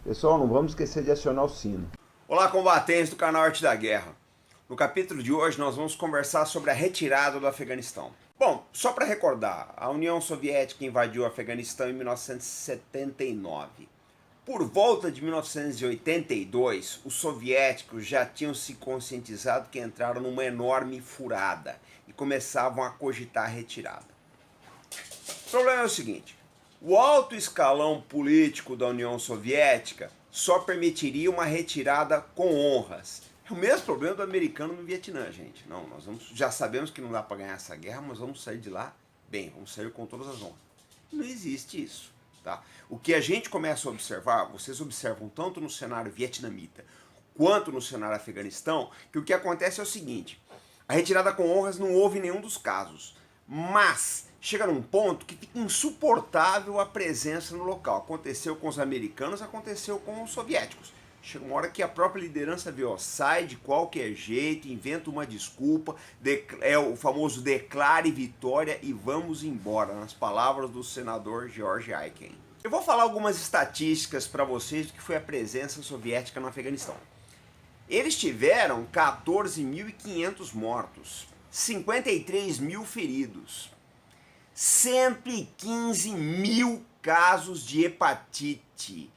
Pessoal, não vamos esquecer de acionar o sino. Olá, combatentes do canal Arte da Guerra. No capítulo de hoje nós vamos conversar sobre a retirada do Afeganistão. Bom, só para recordar, a União Soviética invadiu o Afeganistão em 1979. Por volta de 1982, os soviéticos já tinham se conscientizado que entraram numa enorme furada e começavam a cogitar a retirada. O problema é o seguinte: o alto escalão político da União Soviética só permitiria uma retirada com honras. É o mesmo problema do americano no Vietnã, gente. Não, já sabemos que não dá para ganhar essa guerra, mas vamos sair de lá bem, vamos sair com todas as honras. Não existe isso. Tá? O que a gente começa a observar, vocês observam tanto no cenário vietnamita quanto no cenário afeganistão, que o que acontece é o seguinte: a retirada com honras não houve em nenhum dos casos, mas chega num ponto que fica insuportável a presença no local. Aconteceu com os americanos, aconteceu com os soviéticos. Chega uma hora que a própria liderança vê, ó, sai de qualquer jeito, inventa uma desculpa, é o famoso declare vitória e vamos embora, nas palavras do senador George Aiken. Eu vou falar algumas estatísticas para vocês do que foi a presença soviética no Afeganistão. Eles tiveram 14.500 mortos, 53 mil feridos, 115 mil casos de hepatite.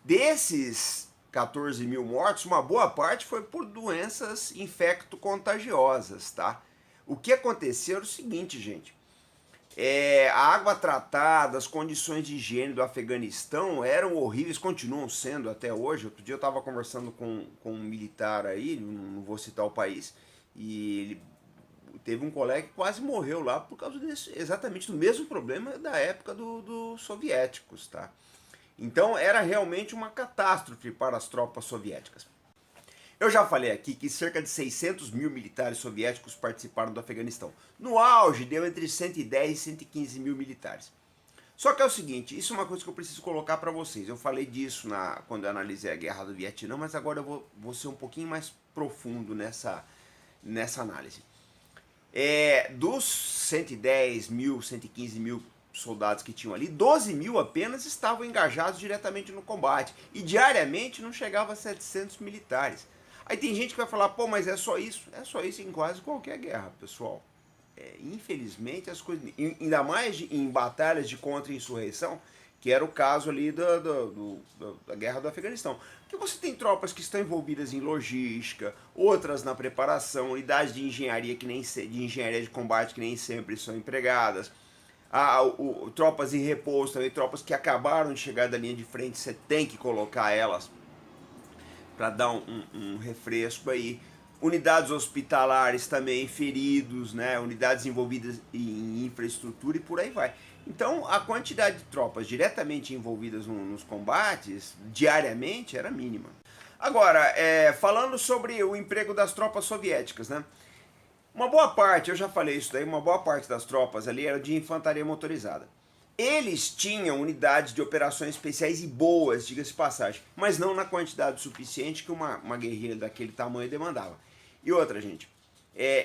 Desses 14 mil mortos, uma boa parte foi por doenças infecto-contagiosas, tá? O que aconteceu era o seguinte, gente. A água tratada, as condições de higiene do Afeganistão eram horríveis, continuam sendo até hoje. Outro dia eu estava conversando com um militar aí, não vou citar o país, e ele teve um colega que quase morreu lá por causa exatamente do mesmo problema da época dos soviéticos, tá? Então era realmente uma catástrofe para as tropas soviéticas. Eu já falei aqui que cerca de 600 mil militares soviéticos participaram do Afeganistão. No auge deu entre 110 e 115 mil militares. Só que é o seguinte, isso é uma coisa que eu preciso colocar para vocês. Eu falei disso quando eu analisei a guerra do Vietnã, mas agora eu vou ser um pouquinho mais profundo nessa análise. Dos 110 mil, 115 mil soldados que tinham ali, 12 mil apenas estavam engajados diretamente no combate. E diariamente não chegava a 700 militares. Aí tem gente que vai falar, pô, mas é só isso? É só isso em quase qualquer guerra, pessoal. Infelizmente, as coisas, ainda mais em batalhas de contra-insurreição, que era o caso ali da guerra do Afeganistão. Porque você tem tropas que estão envolvidas em logística, outras na preparação, unidades de engenharia de engenharia de combate que nem sempre são empregadas, tropas em repouso também, tropas que acabaram de chegar da linha de frente, você tem que colocar elas para dar um refresco aí. Unidades hospitalares também, feridos, né? Unidades envolvidas em infraestrutura e por aí vai. Então a quantidade de tropas diretamente envolvidas nos combates, diariamente, era mínima. Agora, falando sobre o emprego das tropas soviéticas, né? Uma boa parte, eu já falei isso daí, uma boa parte das tropas ali era de infantaria motorizada. Eles tinham unidades de operações especiais e boas, diga-se de passagem, mas não na quantidade suficiente que uma guerrilha daquele tamanho demandava. E outra, gente,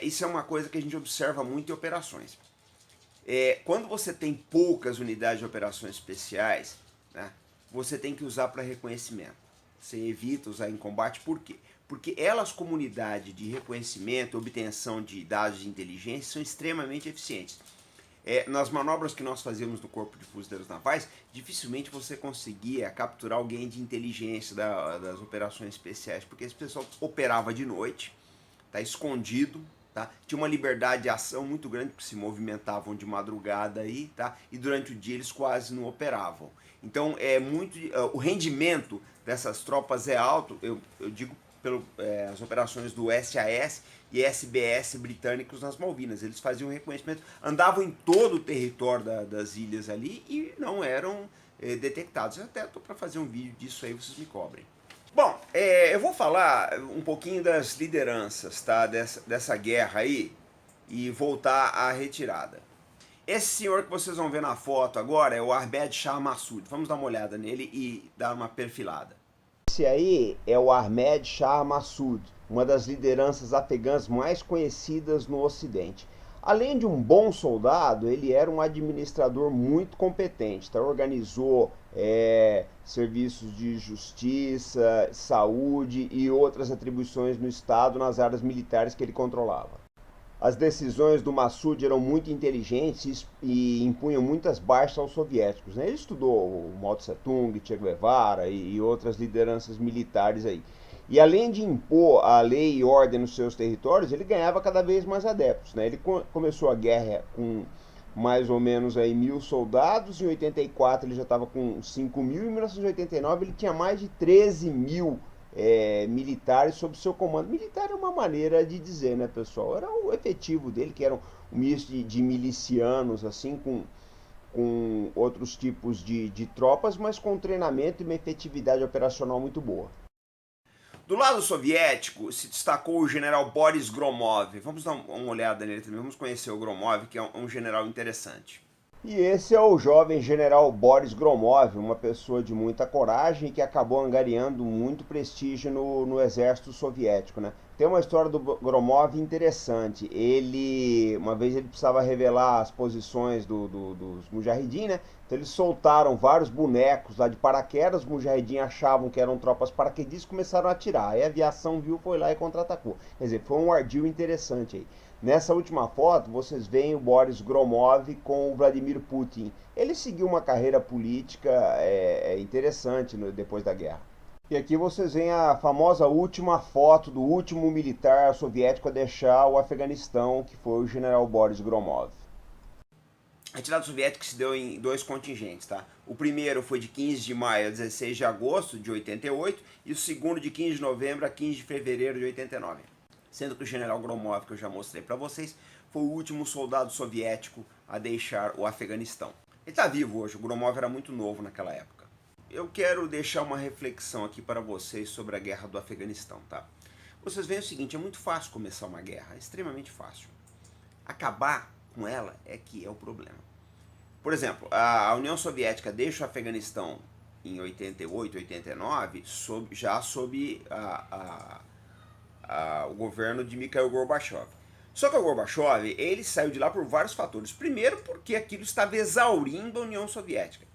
isso é uma coisa que a gente observa muito em operações. Quando você tem poucas unidades de operações especiais, né, você tem que usar para reconhecimento. Você evita usar em combate, por quê? Porque elas, como unidade de reconhecimento, obtenção de dados de inteligência, são extremamente eficientes. Nas manobras que nós fazíamos no Corpo de Fuzileiros Navais, dificilmente você conseguia capturar alguém de inteligência das operações especiais, porque esse pessoal operava de noite, tá, escondido, tá, tinha uma liberdade de ação muito grande, porque se movimentavam de madrugada aí, tá, e durante o dia eles quase não operavam. Então o rendimento dessas tropas é alto, eu digo as operações do SAS e SBS britânicos nas Malvinas. Eles faziam reconhecimento, andavam em todo o território das ilhas ali e não eram detectados. Eu até estou para fazer um vídeo disso aí, vocês me cobrem. Bom, eu vou falar um pouquinho das lideranças, tá, dessa guerra aí e voltar à retirada. Esse senhor que vocês vão ver na foto agora é o Ahmed Shah Massoud. Vamos dar uma olhada nele e dar uma perfilada. Esse aí é o Ahmed Shah Massoud, uma das lideranças afegãs mais conhecidas no Ocidente. Além de um bom soldado, ele era um administrador muito competente, tá? Organizou serviços de justiça, saúde e outras atribuições no Estado nas áreas militares que ele controlava. As decisões do Massoud eram muito inteligentes e impunham muitas baixas aos soviéticos, né? Ele estudou o Mao Tse Tung, Che Guevara e outras lideranças militares aí. E além de impor a lei e ordem nos seus territórios, ele ganhava cada vez mais adeptos, né? Ele começou a guerra com mais ou menos aí 1.000 soldados, em 84 ele já estava com 5.000, em 1989 ele tinha mais de 13.000 militares sob seu comando. Militar é uma maneira de dizer, né, pessoal? Era o efetivo dele, que era um misto de milicianos, assim, com outros tipos de tropas, mas com treinamento e uma efetividade operacional muito boa. Do lado soviético se destacou o general Boris Gromov. Vamos dar uma olhada nele também, vamos conhecer o Gromov, que é um general interessante. E esse é o jovem general Boris Gromov, uma pessoa de muita coragem que acabou angariando muito prestígio no exército soviético, né? Tem uma história do Gromov interessante. Uma vez ele precisava revelar as posições dos Mujahideen, né? Então eles soltaram vários bonecos lá de paraquedas, os Mujahideen achavam que eram tropas paraquedistas e começaram a atirar. Aí a aviação viu, foi lá e contra-atacou. Quer dizer, foi um ardil interessante aí. Nessa última foto, vocês veem o Boris Gromov com o Vladimir Putin. Ele seguiu uma carreira política interessante depois da guerra. E aqui vocês veem a famosa última foto do último militar soviético a deixar o Afeganistão, que foi o general Boris Gromov. A retirada soviética se deu em dois contingentes, tá? O primeiro foi de 15 de maio a 16 de agosto de 88 e o segundo de 15 de novembro a 15 de fevereiro de 89. Sendo que o general Gromov, que eu já mostrei para vocês, foi o último soldado soviético a deixar o Afeganistão. Ele está vivo hoje, o Gromov era muito novo naquela época. Eu quero deixar uma reflexão aqui para vocês sobre a guerra do Afeganistão, tá? Vocês veem o seguinte, é muito fácil começar uma guerra, é extremamente fácil. Acabar com ela é que é o problema. Por exemplo, a União Soviética deixa o Afeganistão em 88, 89, já sob o governo de Mikhail Gorbachev. Só que o Gorbachev, ele saiu de lá por vários fatores. Primeiro, porque aquilo estava exaurindo a União Soviética.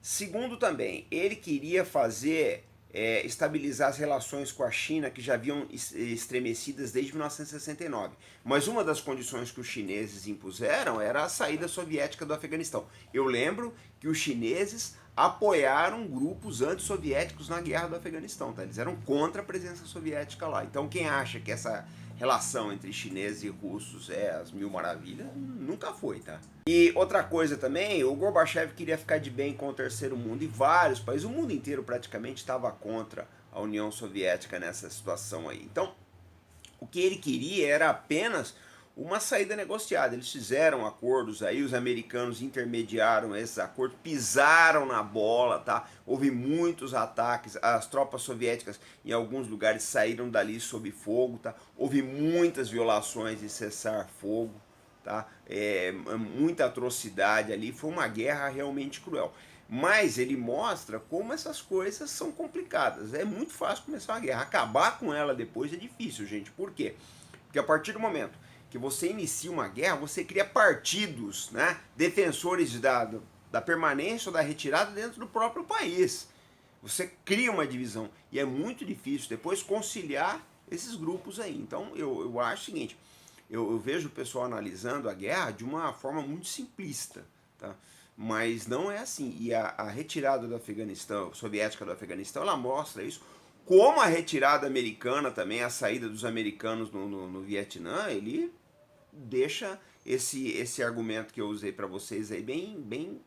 Segundo também, ele queria estabilizar as relações com a China, que já haviam estremecidas desde 1969. Mas uma das condições que os chineses impuseram era a saída soviética do Afeganistão. Eu lembro que os chineses apoiaram grupos antissoviéticos na guerra do Afeganistão, tá? Eles eram contra a presença soviética lá. Então quem acha que essa relação entre chineses e russos é as mil maravilhas, nunca foi, tá? E outra coisa também, o Gorbachev queria ficar de bem com o terceiro mundo e vários países, o mundo inteiro praticamente estava contra a União Soviética nessa situação aí. Então, o que ele queria era apenas uma saída negociada. Eles fizeram acordos aí, os americanos intermediaram esses acordos, pisaram na bola, tá? Houve muitos ataques, as tropas soviéticas em alguns lugares saíram dali sob fogo, tá? Houve muitas violações de cessar-fogo, tá? Muita atrocidade ali, foi uma guerra realmente cruel. Mas ele mostra como essas coisas são complicadas. É muito fácil começar uma guerra, acabar com ela depois é difícil, gente. Por quê? Porque a partir do momento que você inicia uma guerra, você cria partidos, né, defensores da permanência ou da retirada dentro do próprio país. Você cria uma divisão e é muito difícil depois conciliar esses grupos aí. Então eu acho o seguinte, eu vejo o pessoal analisando a guerra de uma forma muito simplista, tá? Mas não é assim. E a retirada do Afeganistão, soviética do Afeganistão, ela mostra isso. Como a retirada americana também, a saída dos americanos no Vietnã, ele deixa esse argumento que eu usei para vocês aí bem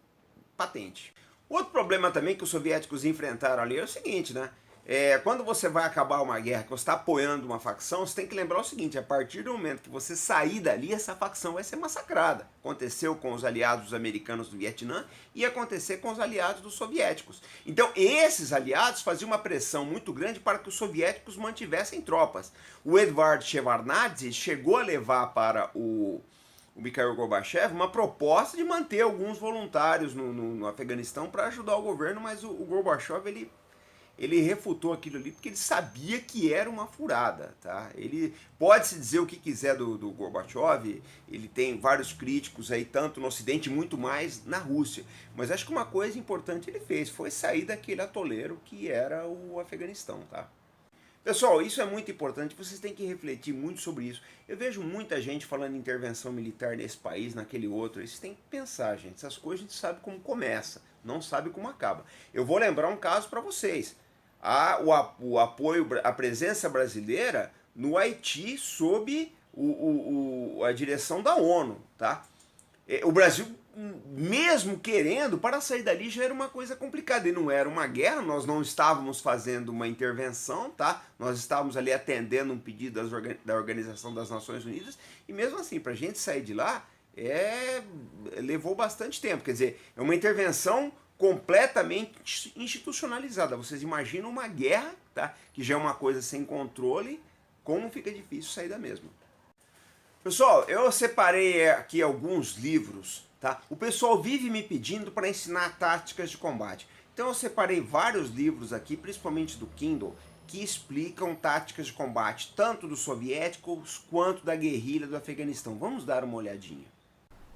patente. Outro problema também que os soviéticos enfrentaram ali é o seguinte, né? Quando você vai acabar uma guerra, que você está apoiando uma facção, você tem que lembrar o seguinte, a partir do momento que você sair dali, essa facção vai ser massacrada. Aconteceu com os aliados americanos do Vietnã e ia acontecer com os aliados dos soviéticos. Então esses aliados faziam uma pressão muito grande para que os soviéticos mantivessem tropas. O Eduard Shevardnadze chegou a levar para o Mikhail Gorbachev uma proposta de manter alguns voluntários no Afeganistão para ajudar o governo, mas o Gorbachev ele refutou aquilo ali porque ele sabia que era uma furada, tá? Ele pode-se dizer o que quiser do Gorbachev, ele tem vários críticos aí, tanto no Ocidente, muito mais na Rússia. Mas acho que uma coisa importante ele fez, foi sair daquele atoleiro que era o Afeganistão, tá? Pessoal, isso é muito importante, vocês têm que refletir muito sobre isso. Eu vejo muita gente falando em intervenção militar nesse país, naquele outro. Vocês têm que pensar, gente. Essas coisas a gente sabe como começa, não sabe como acaba. Eu vou lembrar um caso para vocês. O apoio, a presença brasileira no Haiti sob a direção da ONU, tá? O Brasil, mesmo querendo, para sair dali já era uma coisa complicada, e não era uma guerra, nós não estávamos fazendo uma intervenção, tá? Nós estávamos ali atendendo um pedido da Organização das Nações Unidas, e mesmo assim, para a gente sair de lá, levou bastante tempo, quer dizer, é uma intervenção completamente institucionalizada. Vocês imaginam uma guerra, tá? Que já é uma coisa sem controle, como fica difícil sair da mesma. Pessoal, eu separei aqui alguns livros, tá? O pessoal vive me pedindo para ensinar táticas de combate. Então eu separei vários livros aqui, principalmente do Kindle, que explicam táticas de combate, tanto dos soviéticos quanto da guerrilha do Afeganistão. Vamos dar uma olhadinha.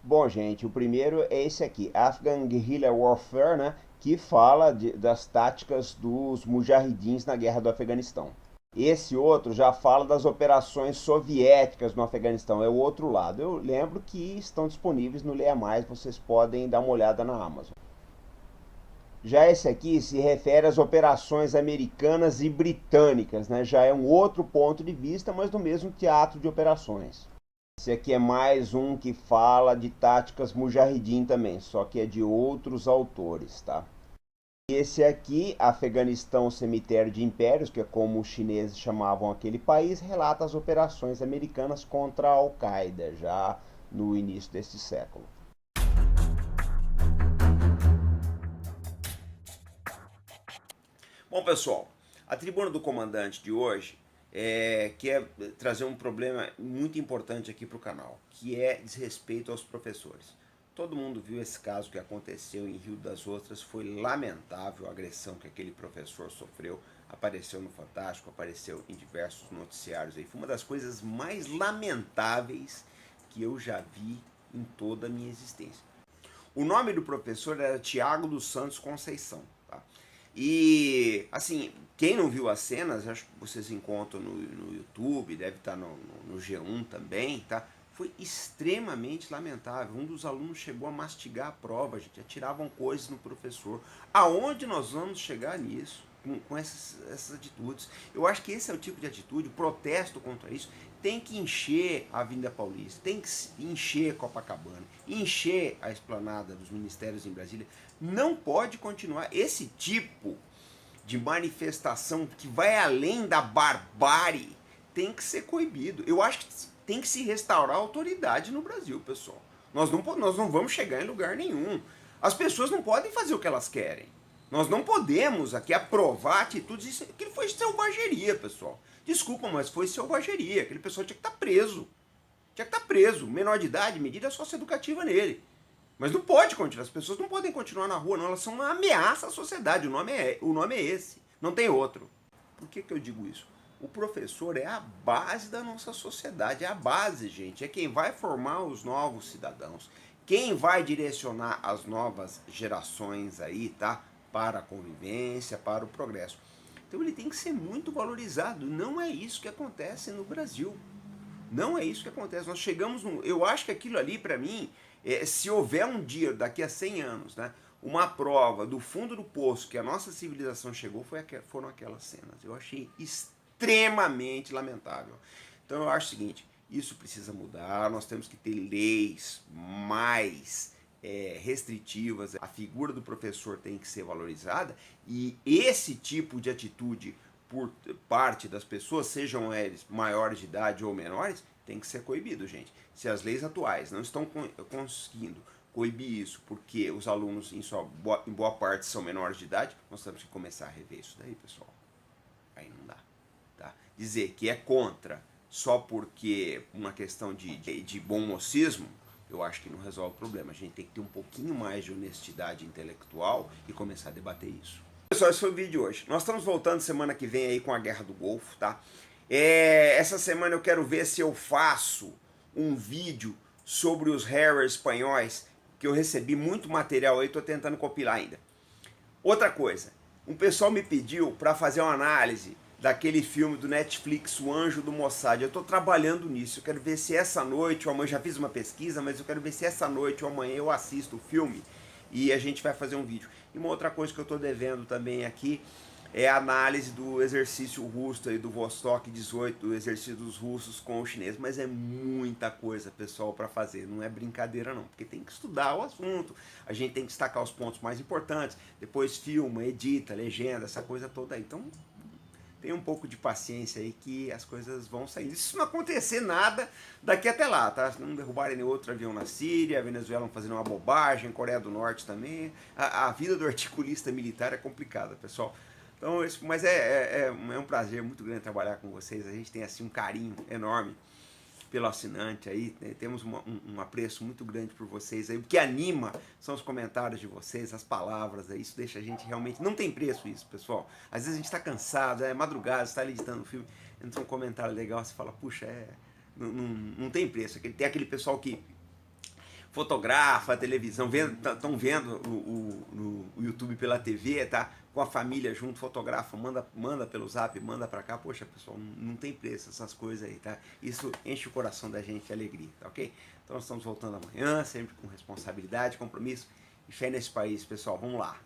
Bom, gente, o primeiro é esse aqui, Afghan Guerrilla Warfare, né? Que fala das táticas dos mujahidins na guerra do Afeganistão. Esse outro já fala das operações soviéticas no Afeganistão, é o outro lado. Eu lembro que estão disponíveis no Leia Mais, vocês podem dar uma olhada na Amazon. Já esse aqui se refere às operações americanas e britânicas, né? Já é um outro ponto de vista, mas do mesmo teatro de operações. Esse aqui é mais um que fala de táticas mujahidin também, só que é de outros autores, tá? Esse aqui, Afeganistão, Cemitério de Impérios, que é como os chineses chamavam aquele país, relata as operações americanas contra a Al-Qaeda, já no início deste século. Bom, pessoal, a tribuna do comandante de hoje quer trazer um problema muito importante aqui para o canal, que é desrespeito aos professores. Todo mundo viu esse caso que aconteceu em Rio das Ostras, foi lamentável a agressão que aquele professor sofreu, apareceu no Fantástico, apareceu em diversos noticiários aí. Foi uma das coisas mais lamentáveis que eu já vi em toda a minha existência. O nome do professor era Tiago dos Santos Conceição, tá? E, assim, quem não viu as cenas, acho que vocês encontram no YouTube, deve estar no G1 também, tá? Foi extremamente lamentável. Um dos alunos chegou a mastigar a prova, gente, atiravam coisas no professor. Aonde nós vamos chegar nisso, com essas atitudes? Eu acho que esse é o tipo de atitude, o protesto contra isso, tem que encher a Avenida Paulista, tem que encher Copacabana, encher a esplanada dos ministérios em Brasília. Não pode continuar esse tipo de manifestação que vai além da barbárie, tem que ser coibido. Eu acho que tem que se restaurar a autoridade no Brasil, pessoal. Nós não vamos chegar em lugar nenhum. As pessoas não podem fazer o que elas querem. Nós não podemos aqui aprovar atitudes. Aquilo foi selvageria, pessoal. Desculpa, mas foi selvageria. Aquele pessoal tinha que estar preso. Tinha que estar preso. Menor de idade, medida socioeducativa nele. Mas não pode continuar. As pessoas não podem continuar na rua, não. Elas são uma ameaça à sociedade. O nome é esse. Não tem outro. Por que eu digo isso? O professor é a base da nossa sociedade, é a base, gente, é quem vai formar os novos cidadãos, quem vai direcionar as novas gerações aí, tá? Para a convivência, para o progresso. Então ele tem que ser muito valorizado, não é isso que acontece no Brasil, não é isso que acontece, nós chegamos eu acho que aquilo ali para mim, se houver um dia, daqui a 100 anos, né? Uma prova do fundo do poço que a nossa civilização chegou, foram aquelas cenas, eu achei extremamente lamentável. Então eu acho o seguinte, isso precisa mudar, nós temos que ter leis mais restritivas, a figura do professor tem que ser valorizada e esse tipo de atitude por parte das pessoas, sejam eles maiores de idade ou menores, tem que ser coibido, gente. Se as leis atuais não estão conseguindo coibir isso, porque os alunos em boa parte são menores de idade, nós temos que começar a rever isso daí, pessoal. Aí não dá. Tá? Dizer que é contra só porque uma questão de bom mocismo, eu acho que não resolve o problema. A gente tem que ter um pouquinho mais de honestidade intelectual e começar a debater isso. Pessoal, esse foi o vídeo de hoje. Nós estamos voltando semana que vem aí com a Guerra do Golfo, tá? Essa semana eu quero ver se eu faço um vídeo sobre os Harrier espanhóis, que eu recebi muito material aí, tô tentando compilar ainda. Outra coisa, um pessoal me pediu para fazer uma análise daquele filme do Netflix, O Anjo do Mossad. Eu estou trabalhando nisso, eu quero ver se essa noite ou amanhã, já fiz uma pesquisa, mas eu quero ver se essa noite ou amanhã eu assisto o filme e a gente vai fazer um vídeo. E uma outra coisa que eu estou devendo também aqui é a análise do exercício russo aí do Vostok 18, do exercício dos russos com o chinês. Mas é muita coisa, pessoal, para fazer, não é brincadeira não, porque tem que estudar o assunto, a gente tem que destacar os pontos mais importantes, depois filma, edita, legenda, essa coisa toda aí. Então, tem um pouco de paciência aí que as coisas vão saindo. Se isso não acontecer nada daqui até lá, tá? Se não derrubarem nenhum outro avião na Síria, a Venezuela fazendo uma bobagem, Coreia do Norte também. A vida do articulista militar é complicada, pessoal. Então, mas é um prazer muito grande trabalhar com vocês. A gente tem assim um carinho enorme pelo assinante aí, né? Temos um apreço muito grande por vocês aí. O que anima são os comentários de vocês, as palavras aí, isso deixa a gente realmente, não tem preço isso, pessoal. Às vezes a gente está cansado, é madrugada, você está editando o filme, entra um comentário legal, você fala, puxa, não tem preço. Tem aquele pessoal que fotografa a televisão, estão vendo o YouTube pela TV, tá? Com a família junto, fotografa, manda pelo zap, manda pra cá. Poxa, pessoal, não tem preço essas coisas aí, tá? Isso enche o coração da gente de alegria, tá ok? Então nós estamos voltando amanhã, sempre com responsabilidade, compromisso e fé nesse país, pessoal. Vamos lá!